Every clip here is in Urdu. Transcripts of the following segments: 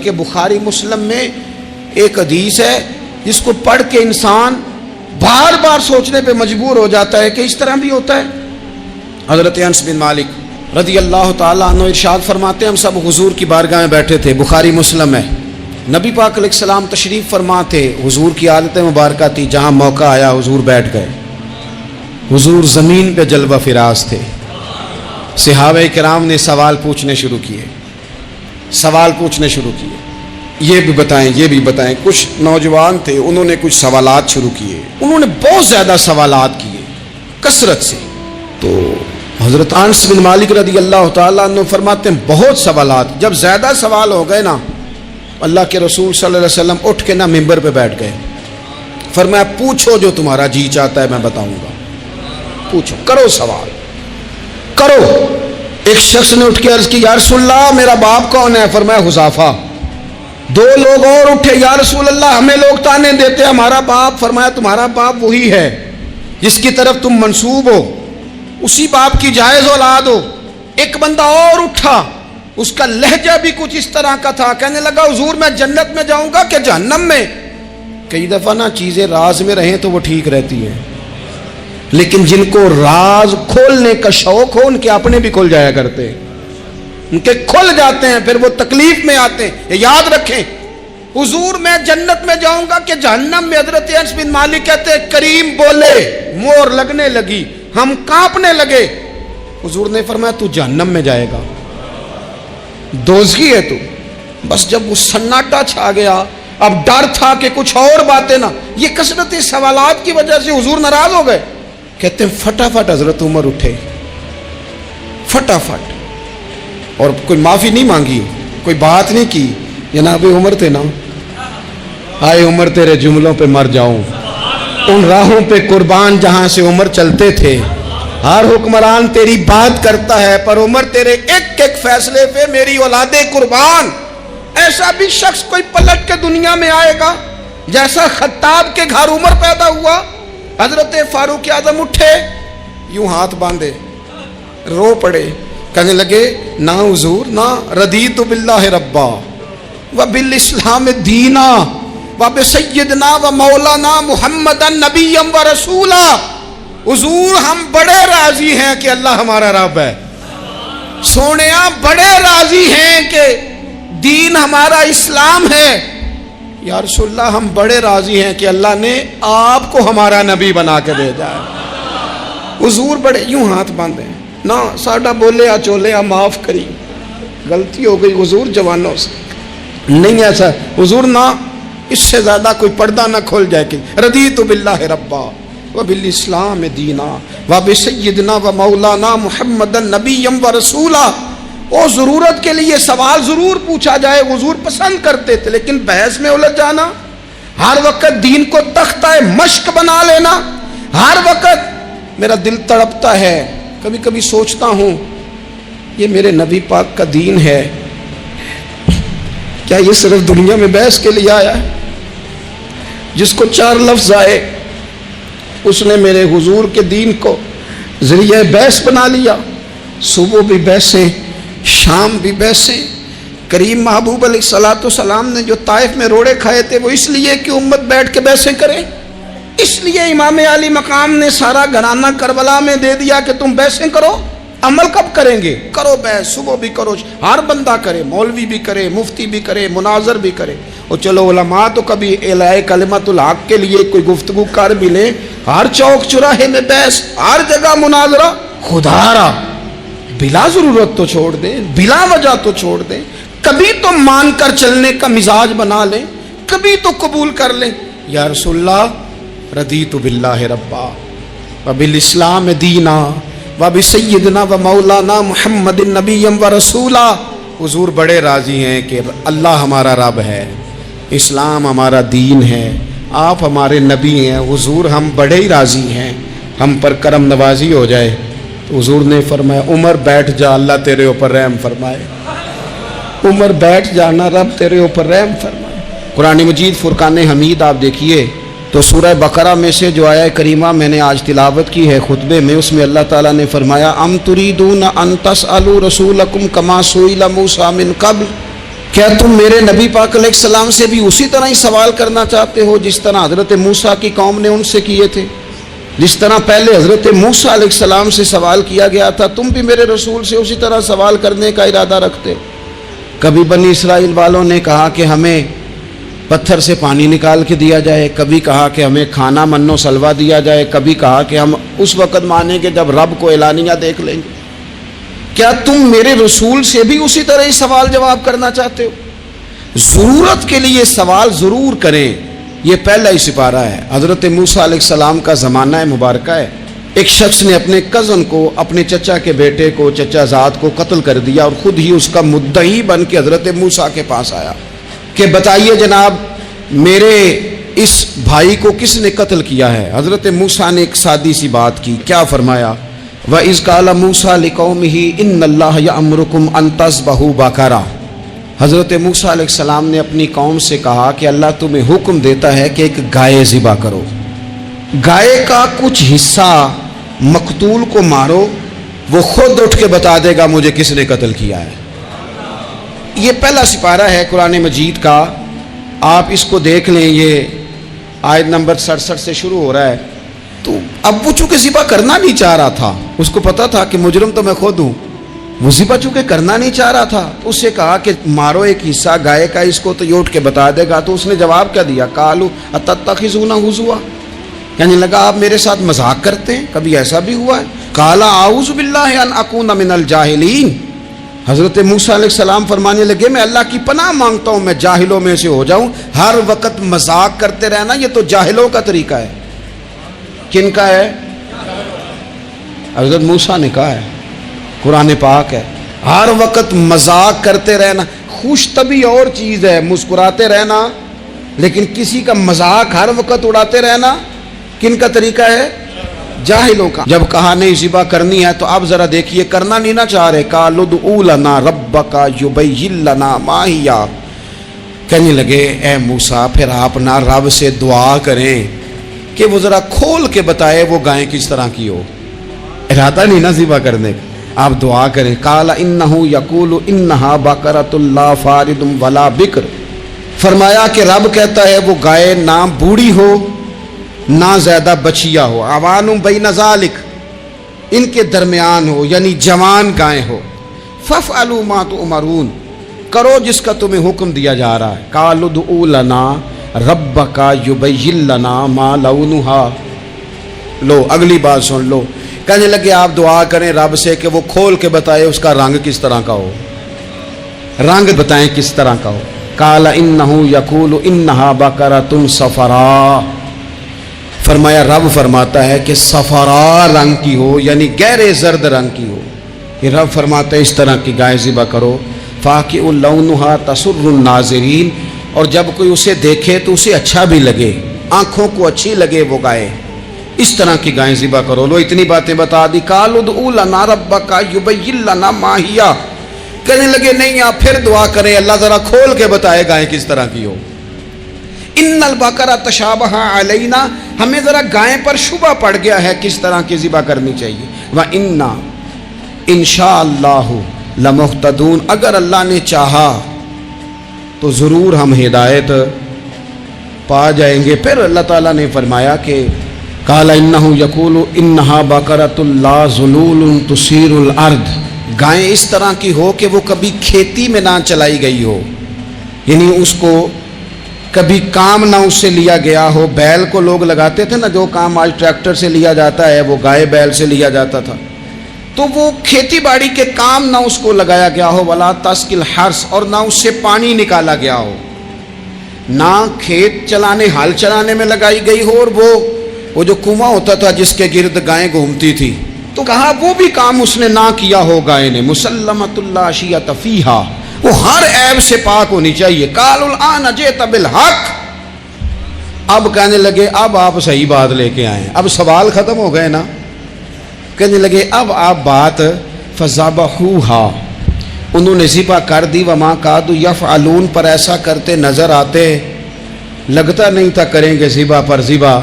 بلکہ بخاری مسلم میں ایک حدیث ہے جس کو پڑھ کے انسان بار بار سوچنے پہ مجبور ہو جاتا ہے کہ اس طرح بھی ہوتا ہے۔ حضرت انس بن مالک رضی اللہ تعالیٰ عنہ ارشاد فرماتے ہیں ہم سب حضور کی بارگاہ میں بیٹھے تھے، بخاری مسلم ہے، نبی پاک علیہ السلام تشریف فرما تھے، حضور کی عادت مبارکہ تھی جہاں موقع آیا حضور بیٹھ گئے، حضور زمین پہ جلوہ فراز تھے، صحابہ کرام نے سوال پوچھنے شروع کیے، یہ بھی بتائیں، کچھ نوجوان تھے انہوں نے کچھ سوالات شروع کیے، انہوں نے بہت زیادہ سوالات کیے کثرت سے، تو حضرت انس بن مالک رضی اللہ تعالیٰ عنہ فرماتے ہیں بہت سوالات، جب زیادہ سوال ہو گئے نا اللہ کے رسول صلی اللہ علیہ وسلم اٹھ کے نا ممبر پہ بیٹھ گئے، فرمایا پوچھو جو تمہارا جی چاہتا ہے میں بتاؤں گا، پوچھو، کرو سوال کرو۔ ایک شخص نے اٹھ کے عرض کی یا رسول اللہ میرا باپ کون ہے؟ فرمایا حذیفہ۔ دو لوگ اور اٹھے یا رسول اللہ ہمیں لوگ تانے دیتے ہمارا باپ، فرمایا تمہارا باپ وہی ہے جس کی طرف تم منسوب ہو، اسی باپ کی جائز اولاد ہو۔ ایک بندہ اور اٹھا، اس کا لہجہ بھی کچھ اس طرح کا تھا، کہنے لگا حضور میں جنت میں جاؤں گا کہ جہنم میں؟ کئی دفعہ نا چیزیں راز میں رہیں تو وہ ٹھیک رہتی ہیں، لیکن جن کو راز کھولنے کا شوق ہو ان کے اپنے بھی کھل جایا کرتے ہیں، ان کے کھل جاتے ہیں پھر وہ تکلیف میں آتے ہیں۔ یہ یاد رکھیں حضور میں جنت میں جاؤں گا کہ جہنم میں؟ حضرت انس بن مالک کہتے ہیں کریم بولے، مور لگنے لگی، ہم کانپنے لگے، حضور نے فرمایا تو جہنم میں جائے گا، دوزخی ہے تو۔ بس جب وہ سناٹا چھا گیا، اب ڈر تھا کہ کچھ اور باتیں نہ، یہ کثرت سوالات کی وجہ سے حضور ناراض ہو گئے۔ کہتے ہیں فٹافٹ حضرت عمر اٹھے، فٹافٹ، اور کوئی معافی نہیں مانگی، کوئی بات نہیں کی، جناب عمر تھے نا، آئے عمر تیرے جملوں پہ مر جاؤں، ان راہوں پہ قربان جہاں سے عمر چلتے تھے، ہر حکمران تیری بات کرتا ہے پر عمر تیرے ایک ایک فیصلے پہ میری اولادیں قربان۔ ایسا بھی شخص کوئی پلٹ کے دنیا میں آئے گا جیسا خطاب کے گھر عمر پیدا ہوا۔ حضرت فاروق اعظم اٹھے، یوں ہاتھ باندھے، رو پڑے، کہنے لگے نہ حضور نہ، رضیت باللہ ربا وبالاسلام دینا وبسیدنا ومولانا محمدا نبیا ورسولا۔ حضور ہم بڑے راضی ہیں کہ اللہ ہمارا رب ہے، سونیا بڑے راضی ہیں کہ دین ہمارا اسلام ہے، یا رسول اللہ ہم بڑے راضی ہیں کہ اللہ نے آپ کو ہمارا نبی بنا کے بھیجا ہے۔ حضور بڑے یوں ہاتھ باندھے، نہ ساڈا بولے چولے معاف کری، غلطی ہو گئی حضور جوانوں سے، نہیں ایسا حضور، نہ اس سے زیادہ کوئی پردہ نہ کھول جائے کہ رضیت باللہ ربا وبالاسلام دینا وبسیدنا ومولانا محمدا نبیا ورسولا۔ وہ ضرورت کے لیے سوال ضرور پوچھا جائے، حضور پسند کرتے تھے، لیکن بحث میں الجھ جانا، ہر وقت دین کو تختہ مشق بنا لینا، ہر وقت میرا دل تڑپتا ہے، کبھی کبھی سوچتا ہوں یہ میرے نبی پاک کا دین ہے، کیا یہ صرف دنیا میں بحث کے لیے آیا ہے؟ جس کو 4 لفظ آئے اس نے میرے حضور کے دین کو ذریعہ بحث بنا لیا، صبح بھی بحثیں، شام بھی بحثیں۔ کریم محبوب علیہ الصلوۃ والسلام نے جو طائف میں روڑے کھائے تھے وہ اس لیے کہ امت بیٹھ کے بحثیں کرے، اس لیے امام علی مقام نے سارا گھرانہ کربلا میں دے دیا کہ تم بحثیں کرو۔ عمل کب کریں گے؟ کرو بحث، صبح بھی کرو، ہر بندہ کرے، مولوی بھی کرے، مفتی بھی کرے، مناظر بھی کرے، اور چلو علماء تو کبھی اعلاء کلمت الحق کے لیے کوئی گفتگو کر بھی لیں، ہر چوک چراہے میں بحث، ہر جگہ مناظرہ، خدا را بلا ضرورت تو چھوڑ دیں، بلا وجہ تو چھوڑ دیں، کبھی تو مان کر چلنے کا مزاج بنا لیں، کبھی تو قبول کر لیں۔ یا رسول اللہ رضیت باللہ ربا وبالاسلام دینا وبسیدنا ومولانا محمد نبیا ورسولا۔ حضور بڑے راضی ہیں کہ اللہ ہمارا رب ہے، اسلام ہمارا دین ہے، آپ ہمارے نبی ہیں، حضور ہم بڑے ہی راضی ہیں، ہم پر کرم نوازی ہو جائے۔ تو حضور نے فرمایا عمر بیٹھ جا، اللہ تیرے اوپر رحم فرمائے، عمر بیٹھ جانا، رب تیرے اوپر رحم فرمائے۔ قرآن مجید فرقان حمید آپ دیکھیے تو سورہ بقرہ میں سے جو آیہ کریمہ میں نے آج تلاوت کی ہے خطبے میں، اس میں اللہ تعالیٰ نے فرمایا ام تریدون ان تسألوا رسولکم کما سئل موسیٰ من قبل، کیا تم میرے نبی پاک علیہ السلام سے بھی اسی طرح ہی سوال کرنا چاہتے ہو جس طرح حضرت موسیٰ کی قوم نے ان سے کیے تھے؟ جس طرح پہلے حضرت موسیٰ علیہ السلام سے سوال کیا گیا تھا، تم بھی میرے رسول سے اسی طرح سوال کرنے کا ارادہ رکھتے ہو؟ کبھی بنی اسرائیل والوں نے کہا کہ ہمیں پتھر سے پانی نکال کے دیا جائے، کبھی کہا کہ ہمیں کھانا من و سلوا دیا جائے، کبھی کہا کہ ہم اس وقت مانیں گے جب رب کو اعلانیہ دیکھ لیں گے۔ کیا تم میرے رسول سے بھی اسی طرح ہی سوال جواب کرنا چاہتے ہو؟ ضرورت کے لیے سوال ضرور کریں، یہ پہلا ہی سپارہ ہے۔ حضرت موسیٰ علیہ السلام کا زمانہ مبارکہ ہے۔ ایک شخص نے اپنے کزن کو، اپنے چچا کے بیٹے کو، چچا زاد کو قتل کر دیا اور خود ہی اس کا مدعی بن کے حضرت موسیٰ کے پاس آیا کہ بتائیے جناب میرے اس بھائی کو کس نے قتل کیا ہے؟ حضرت موسیٰ نے ایک سادی سی بات کی، کیا فرمایا؟ وَإِذْ قَالَ مُوسَىٰ لِقَوْمِهِ إِنَّ اللَّهَ يَأْمُرُكُمْ أَن تَذْبَحُوا بَقَرَةً۔ حضرت موسیٰ علیہ السلام نے اپنی قوم سے کہا کہ اللہ تمہیں حکم دیتا ہے کہ ایک گائے ذبح کرو، گائے کا کچھ حصہ مقتول کو مارو، وہ خود اٹھ کے بتا دے گا مجھے کس نے قتل کیا ہے۔ یہ پہلا سپارہ ہے قرآن مجید کا، آپ اس کو دیکھ لیں، یہ آیت نمبر 67 سے شروع ہو رہا ہے۔ تو اب وہ چونکہ ذبح کرنا نہیں چاہ رہا تھا، اس کو پتا تھا کہ مجرم تو میں خود ہوں، وہ ذبح چونکہ کرنا نہیں چاہ رہا تھا، اس سے کہا کہ مارو ایک حصہ گائے کا، اس کو تو یہ اٹھ کے بتا دے گا۔ تو اس نے جواب کیا دیا؟ قالوا اتتخذون ہزوا، یعنی لگا آپ میرے ساتھ مذاق کرتے ہیں، کبھی ایسا بھی ہوا ہے؟ قال اعوذ باللہ ان اکون من الجاہلین، حضرت موسیٰ علیہ السلام فرمانے لگے میں اللہ کی پناہ مانگتا ہوں میں جاہلوں میں سے ہو جاؤں۔ ہر وقت مذاق کرتے رہنا یہ تو جاہلوں کا طریقہ ہے۔ کن کا ہے؟ حضرت موسیٰ نے کہا ہے، قرآن پاک ہے، ہر وقت مذاق کرتے رہنا۔ خوش طبی اور چیز ہے، مسکراتے رہنا، لیکن کسی کا مذاق ہر وقت اڑاتے رہنا کن کا طریقہ ہے؟ جاہلوں کا۔ جب کہا نہیں ذبح کرنی ہے تو اب ذرا دیکھیے، کرنا نہیں نہ چاہ رہے، قالوا ادع لنا ربک یبین لنا ما ہی، کہنے لگے اے موسیٰ پھر آپ نہ رب سے دعا کریں کہ وہ ذرا کھول کے بتائے وہ گائیں کس طرح کی ہو۔ ارادہ نہیں نہ ذبح کرنے کا، آپ دعا کریں۔ قال انہ یقول انہا بقرۃ لا فارض ولا بکر، فرمایا کہ رب کہتا ہے وہ گائے نہ بوڑھی ہو نہ زیادہ بچیا ہو، عوان بین ذالک، ان کے درمیان ہو، یعنی جوان گائے ہو۔ فافعلوا ما تؤمرون، کرو جس کا تمہیں حکم دیا جا رہا ہے۔ قالوا ادع لنا ربک یبین لنا ما لونھا، لو اگلی بات سن لو، کہنے لگے آپ دعا کریں رب سے کہ وہ کھول کے بتائے اس کا رنگ کس طرح کا ہو، رنگ بتائیں کس طرح کا ہو۔ قال انہ یقول انہا بقرۃ صفراء، فرمایا رب فرماتا ہے کہ صفراء رنگ کی ہو، یعنی گہرے زرد رنگ کی ہو۔ یہ رب فرماتا ہے اس طرح کی گائے ذبح کرو۔ فاقع لونھا تسر الناظرین، اور جب کوئی اسے دیکھے تو اسے اچھا بھی لگے، آنکھوں کو اچھی لگے وہ گائے، اس طرح کی گائیں ذبح کرو۔ لو اتنی باتیں بتا دی۔ قالوا ادع لنا ربک یبین لنا ما ہی، کہنے لگے نہیں آپ پھر دعا کریں اللہ ذرا کھول کے بتائے گائیں کس طرح کی ہو۔ ان البقرہ تشابہ علینا، ہمیں ذرا گائیں پر شبہ پڑ گیا ہے کس طرح کی ذبح کرنی چاہیے۔ وَإِنَّا انشاءاللہ لمہتدون، اگر اللہ نے چاہا تو ضرور ہم ہدایت پا جائیں گے۔ پھر اللہ تعالیٰ نے فرمایا کہ قال انہ یقول انہا بقرۃ لا ذلول تثیر الارض، گائیں اس طرح کی ہو کہ وہ کبھی کھیتی میں نہ چلائی گئی ہو، یعنی اس کو کبھی کام نہ اس سے لیا گیا ہو۔ بیل کو لوگ لگاتے تھے نا، جو کام آج ٹریکٹر سے لیا جاتا ہے وہ گائے بیل سے لیا جاتا تھا، تو وہ کھیتی باڑی کے کام نہ اس کو لگایا گیا ہو۔ ولا تسقی الحرث، اور نہ اس سے پانی نکالا گیا ہو، نہ کھیت چلانے ہل چلانے میں لگائی گئی ہو، اور وہ جو کنواں ہوتا تھا جس کے گرد گائیں گھومتی تھی، تو کہا وہ بھی کام اس نے نہ کیا ہو گائے نے۔ مسلمۃ لا شیۃ فیہا، وہ ہر عیب سے پاک ہونی چاہیے۔ قالوا الآن جئت بالحق، اب کہنے لگے اب آپ صحیح بات لے کے آئے، اب سوال ختم ہو گئے نا، کہنے لگے اب آپ بات فذبحوہا، انہوں نے ذبح کر دی۔ وما کادوا یفعلون، پر ایسا کرتے نظر آتے، لگتا نہیں تھا کریں گے ذبح پر ذبح۔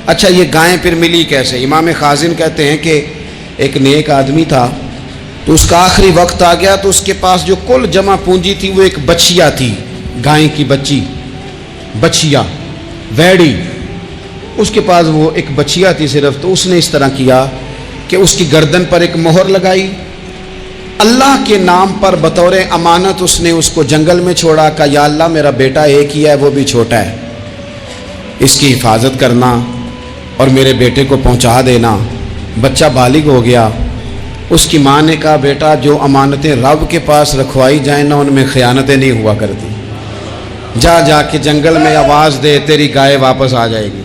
اچھا یہ گائیں پھر ملی کیسے؟ امام خازن کہتے ہیں کہ ایک نیک آدمی تھا، تو اس کا آخری وقت آ گیا تو اس کے پاس جو کل جمع پونجی تھی وہ ایک بچیا تھی، گائے کی بچیا ویڑی، اس کے پاس وہ ایک بچیا تھی صرف. تو اس نے اس طرح کیا کہ اس کی گردن پر ایک مہر لگائی، اللہ کے نام پر بطور امانت اس نے اس کو جنگل میں چھوڑا. کہا یا اللہ میرا بیٹا ایک ہی ہے، وہ بھی چھوٹا ہے، اس کی حفاظت کرنا اور میرے بیٹے کو پہنچا دینا. بچہ بالغ ہو گیا. اس کی ماں نے کہا بیٹا جو امانتیں رب کے پاس رکھوائی جائیں نا ان میں خیانتیں نہیں ہوا کرتی، جا کے جنگل میں آواز دے تیری گائے واپس آ جائے گی.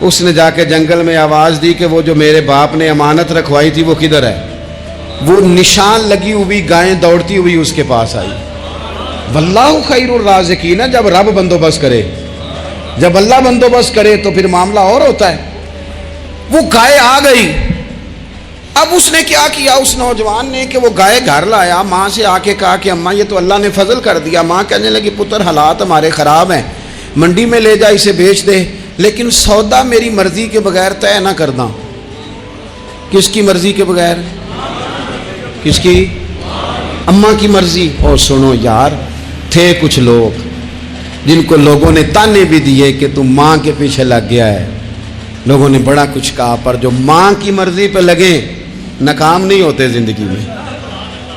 اس نے جا کے جنگل میں آواز دی کہ وہ جو میرے باپ نے امانت رکھوائی تھی وہ کدھر ہے. وہ نشان لگی ہوئی گائیں دوڑتی ہوئی اس کے پاس آئی. واللہ خیر الرازقین، جب رب بندوبست کرے، جب اللہ بندوبست کرے تو پھر معاملہ اور ہوتا ہے. وہ گائے آ گئی. اب اس نے کیا کیا اس نوجوان نے کہ وہ گائے گھر لایا، ماں سے آ کے کہا کہ اماں یہ تو اللہ نے فضل کر دیا. ماں کہنے لگی پتر حالات ہمارے خراب ہیں، منڈی میں لے جا اسے بیچ دے، لیکن سودا میری مرضی کے بغیر طے نہ کرنا. کس کی مرضی کے بغیر؟ کس کی؟ اماں کی مرضی. اور سنو یار، تھے کچھ لوگ جن کو لوگوں نے تانے بھی دیے کہ تم ماں کے پیچھے لگ گیا ہے، لوگوں نے بڑا کچھ کہا، پر جو ماں کی مرضی پہ لگے ناکام نہیں ہوتے زندگی میں.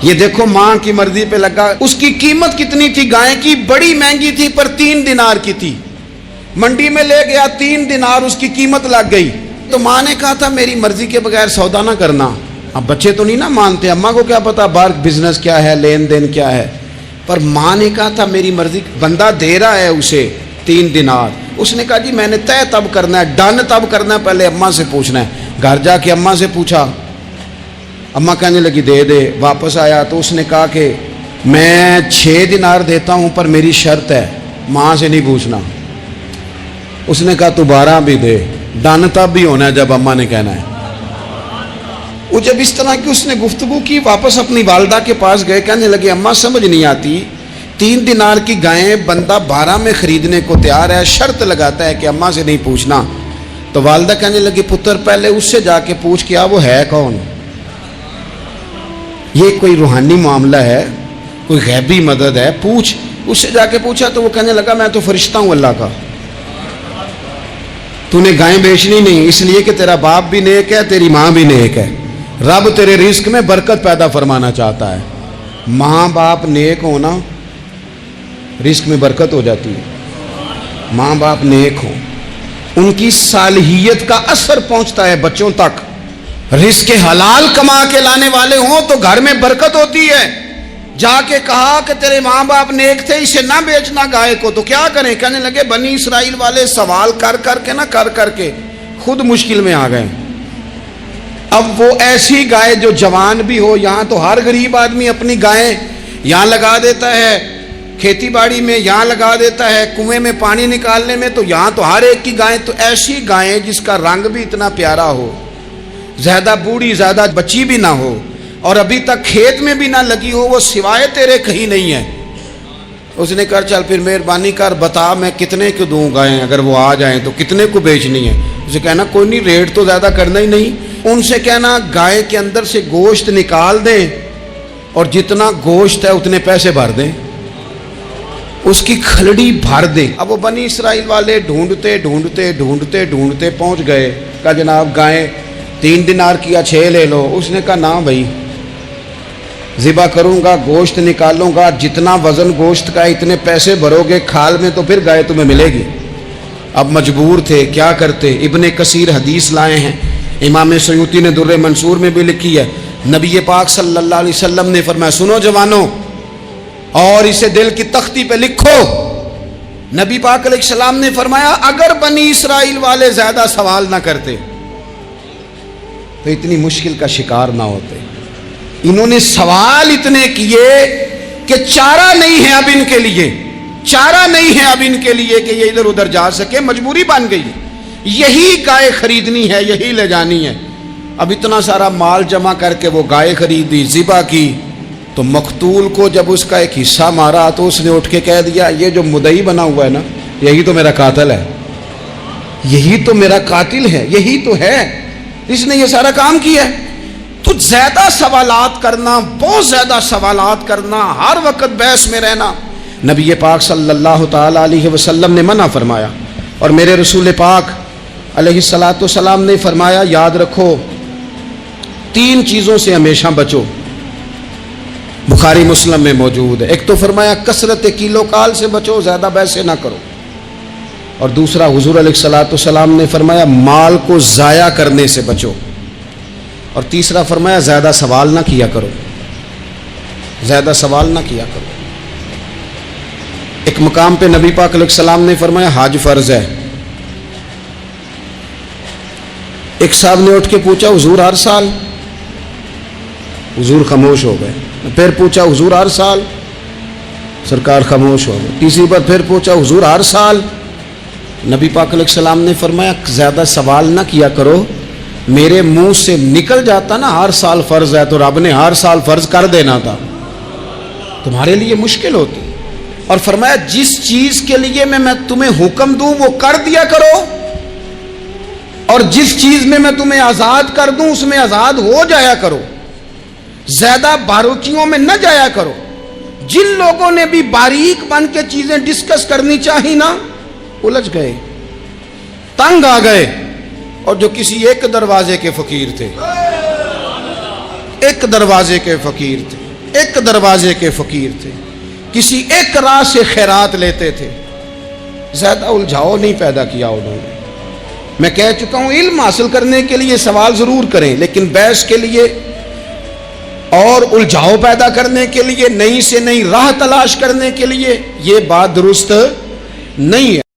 یہ دیکھو ماں کی مرضی پہ لگا. اس کی قیمت کتنی تھی گائے کی؟ بڑی مہنگی تھی پر 3 دینار کی تھی. منڈی میں لے گیا 3 دینار اس کی قیمت لگ گئی. تو ماں نے کہا تھا میری مرضی کے بغیر سودا نہ کرنا. اب بچے تو نہیں نا مانتے، اماں کو کیا پتا باہر بزنس کیا ہے، لین دین کیا ہے، پر ماں نے کہا تھا میری مرضی. بندہ دے رہا ہے اسے 3 دینار. اس نے کہا جی میں نے طے تب کرنا ہے، ڈن تب کرنا ہے، پہلے اماں سے پوچھنا ہے. گھر جا کے اماں سے پوچھا، اماں کہنے لگی دے دے. واپس آیا تو اس نے کہا کہ میں 6 دینار دیتا ہوں پر میری شرط ہے، ماں سے نہیں پوچھنا. اس نے کہا تو 12 بھی دے. ڈن تب بھی ہونا ہے جب اماں نے کہنا ہے. وہ جب اس طرح کی اس نے گفتگو کی، واپس اپنی والدہ کے پاس گئے، کہنے لگے اماں سمجھ نہیں آتی، 3 دینار کی گائیں بندہ 12 میں خریدنے کو تیار ہے، شرط لگاتا ہے کہ اماں سے نہیں پوچھنا. تو والدہ کہنے لگی پتر پہلے اس سے جا کے پوچھ کیا وہ ہے کون. یہ کوئی روحانی معاملہ ہے، کوئی غیبی مدد ہے، پوچھ. اس سے جا کے پوچھا تو وہ کہنے لگا میں تو فرشتہ ہوں اللہ کا، تو نے گائیں بیچنی نہیں، اس لیے کہ تیرا باپ بھی نیک ہے، تیری ماں بھی نیک ہے، رب تیرے رزق میں برکت پیدا فرمانا چاہتا ہے. ماں باپ نیک ہونا رزق میں برکت ہو جاتی ہے. ماں باپ نیک ہوں، ان کی صالحیت کا اثر پہنچتا ہے بچوں تک. رزق حلال کما کے لانے والے ہوں تو گھر میں برکت ہوتی ہے. جا کے کہا کہ تیرے ماں باپ نیک تھے، اسے نہ بیچنا گائے کو، تو کیا کریں؟ کہنے لگے بنی اسرائیل والے سوال کر کر کے خود مشکل میں آ گئے. اب وہ ایسی گائے جو جوان بھی ہو، یہاں تو ہر غریب آدمی اپنی گائیں یہاں لگا دیتا ہے، کھیتی باڑی میں یہاں لگا دیتا ہے، کنویں میں پانی نکالنے میں تو یہاں تو ہر ایک کی گائیں. تو ایسی گائیں جس کا رنگ بھی اتنا پیارا ہو، زیادہ بوڑھی زیادہ بچی بھی نہ ہو، اور ابھی تک کھیت میں بھی نہ لگی ہو، وہ سوائے تیرے کہیں نہیں ہے. اس نے کہا چل پھر مہربانی کر بتا میں کتنے کو دوں گائیں، اگر وہ آ جائیں تو کتنے کو بیچنی ہے. اسے کہنا کوئی نہیں، ریٹ تو زیادہ کرنا ہی نہیں. ان سے کہنا گائے کے اندر سے گوشت نکال دیں اور جتنا گوشت ہے اتنے پیسے بھر دیں، اس کی کھلڑی بھر دیں. اب وہ بنی اسرائیل والے ڈھونڈتے پہنچ گئے. کہا جناب گائیں 3 دینار کیا 6 لے لو. اس نے کہا نہ بھائی، ذبح کروں گا، گوشت نکالوں گا، جتنا وزن گوشت کا اتنے پیسے بھرو گے کھال میں تو پھر گائے تمہیں ملے گی. اب مجبور تھے، کیا کرتے؟ ابن کثیر حدیث لائے ہیں، امام سیوطی نے در منصور میں بھی لکھی ہے. نبی پاک صلی اللہ علیہ وسلم نے فرمایا سنو جوانوں اور اسے دل کی تختی پہ لکھو. نبی پاک علیہ السلام نے فرمایا اگر بنی اسرائیل والے زیادہ سوال نہ کرتے تو اتنی مشکل کا شکار نہ ہوتے. انہوں نے سوال اتنے کیے کہ چارہ نہیں ہے اب ان کے لیے، چارہ نہیں ہے اب ان کے لیے کہ یہ ادھر ادھر جا سکے. مجبوری بن گئی، یہی گائے خریدنی ہے، یہی لے جانی ہے. اب اتنا سارا مال جمع کر کے وہ گائے خریدی، ذبح کی. تو مقتول کو جب اس کا ایک حصہ مارا تو اس نے اٹھ کے کہہ دیا یہ جو مدعی بنا ہوا ہے نا، یہی تو میرا قاتل ہے، یہی تو میرا قاتل ہے، یہی تو ہے، اس نے یہ سارا کام کیا ہے. تو زیادہ سوالات کرنا، بہت زیادہ سوالات کرنا، ہر وقت بحث میں رہنا، نبی پاک صلی اللہ تعالی علیہ وسلم نے منع فرمایا، اور میرے رسول پاک علیہ الصلاۃ والسلام نے فرمایا یاد رکھو 3 چیزوں سے ہمیشہ بچو، بخاری مسلم میں موجود ہے۔ ایک تو فرمایا کثرت کیلو کال سے بچو، زیادہ بحثیں نہ کرو، اور دوسرا حضور علیہ الصلاۃ والسلام نے فرمایا مال کو ضائع کرنے سے بچو، اور تیسرا فرمایا زیادہ سوال نہ کیا کرو، زیادہ سوال نہ کیا کرو۔ ایک مقام پہ نبی پاک علیہ السلام نے فرمایا حج فرض ہے۔ ایک صاحب نے اٹھ کے پوچھا حضور ہر سال؟ حضور خاموش ہو گئے۔ پھر پوچھا حضور ہر سال؟ سرکار خاموش ہو گئے۔ تیسری بار پھر پوچھا حضور ہر سال؟ نبی پاک علیہ السلام نے فرمایا زیادہ سوال نہ کیا کرو، میرے منہ سے نکل جاتا نا ہر سال فرض ہے تو رب نے ہر سال فرض کر دینا تھا، تمہارے لیے مشکل ہوتی۔ اور فرمایا جس چیز کے لیے میں تمہیں حکم دوں وہ کر دیا کرو، اور جس چیز میں تمہیں آزاد کر دوں اس میں آزاد ہو جایا کرو، زیادہ باریکیوں میں نہ جایا کرو۔ جن لوگوں نے بھی باریک بن کے چیزیں ڈسکس کرنی چاہی نا الجھ گئے، تنگ آ گئے، اور جو کسی ایک دروازے کے فقیر تھے، ایک دروازے کے فقیر تھے، ایک دروازے کے فقیر تھے، کسی ایک راہ سے خیرات لیتے تھے، زیادہ الجھاؤ نہیں پیدا کیا انہوں نے۔ میں کہہ چکا ہوں علم حاصل کرنے کے لیے سوال ضرور کریں، لیکن بحث کے لیے اور الجھاؤ پیدا کرنے کے لیے، نئی سے نئی راہ تلاش کرنے کے لیے یہ بات درست نہیں ہے۔